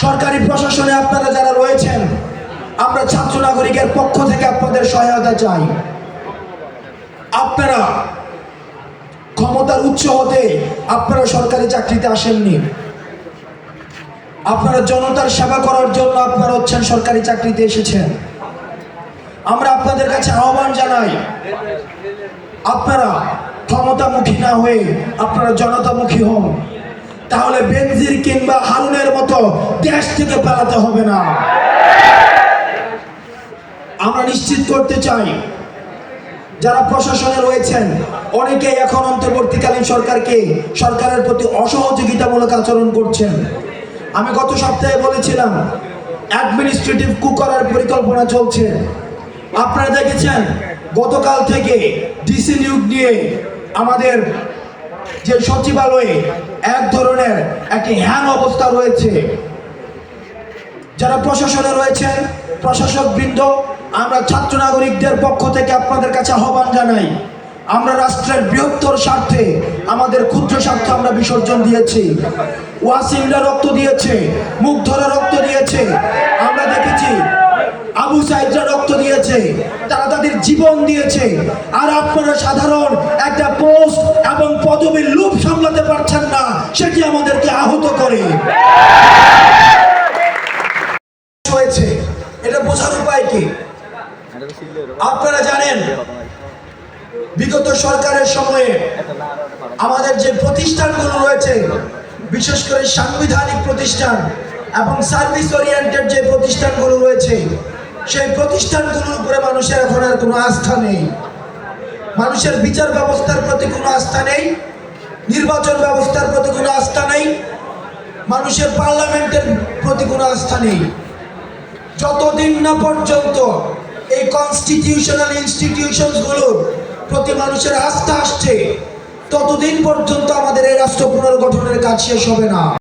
সরকারি প্রশাসনে আপনারা যারা রয়েছেন, আমরা ছাত্র নাগরিকের পক্ষ থেকে আপনাদের সহায়তা চাই। আপনারা ক্ষমতার উৎস হতে আপনারা সরকারি চাকরিতে আসেননি, আপনারা জনতার সেবা করার জন্য আপনারা হচ্ছেন সরকারি চাকরিতে এসেছেন। আমরা আপনাদের কাছে আহ্বান জানাই, আপনারা ক্ষমতামুখী না হয়ে আপনারা জনতামুখী হন, তাহলে বেনজির কিংবা হারুনের মতো দেশ থেকে পালাতে হবে না। আমরা নিশ্চিত করতে চাই, যারা প্রশাসনে রয়েছেন অনেকেই এখন অন্তর্বর্তীকালীন সরকারের প্রতি অসহযোগিতামূলক আচরণ করছেন। আমি গত সপ্তাহে বলেছিলাম অ্যাডমিনিস্ট্রেটিভ কু করার পরিকল্পনা চলছে। আপনারা দেখেছেন গতকাল থেকে ডিসি নিয়োগ নিয়ে আমাদের যে সচিবালয়ে এক ধরনের একটি হ্যাং অবস্থা রয়েছে। যারা প্রশাসনে রয়েছেন, প্রশাসক বৃন্দ, আমরা ছাত্র নাগরিকদের পক্ষ থেকে আপনাদের কাছে আহ্বান জানাই, আমরা রাষ্ট্রের বৃহত্তর স্বার্থে আমাদের ক্ষুদ্র স্বার্থ আমরা বিসর্জন দিয়েছি। ওয়াসিমরা রক্ত দিয়েছে, মুগ্ধরা রক্ত দিয়েছে, আমরা দেখেছি আবু সাইদরা রক্ত দিয়েছে, তারা তাদের জীবন দিয়েছে। আর আপনারা সাধারণ একটা পোস্ট এবং পদবীর লোভ সামলাতে পারছেন না, সেটি আমাদেরকে আহত করে। হয়েছে এটা বোঝার উপায় কি? আপনারা জানেন বিগত সরকারের সময়ে আমাদের যে প্রতিষ্ঠানগুলো রয়েছে, বিশেষ করে সাংবিধানিক প্রতিষ্ঠান এবং সার্ভিস ওরিয়েন্টেড যে প্রতিষ্ঠানগুলো রয়েছে, সেই প্রতিষ্ঠানগুলোর উপরে মানুষের এখন আর কোনো আস্থা নেই। মানুষের বিচার ব্যবস্থার প্রতি কোনো আস্থা নেই, নির্বাচন ব্যবস্থার প্রতি কোনো আস্থা নেই, মানুষের পার্লামেন্টের প্রতি কোনো আস্থা নেই। যতদিন না পর্যন্ত এই কনস্টিটিউশনাল ইনস্টিটিউশনসগুলোর প্রতি মানুষের আস্থা আসছে, ততদিন পর্যন্ত আমাদের এই রাষ্ট্র পুনর্গঠনের কাজ শেষ হবে না।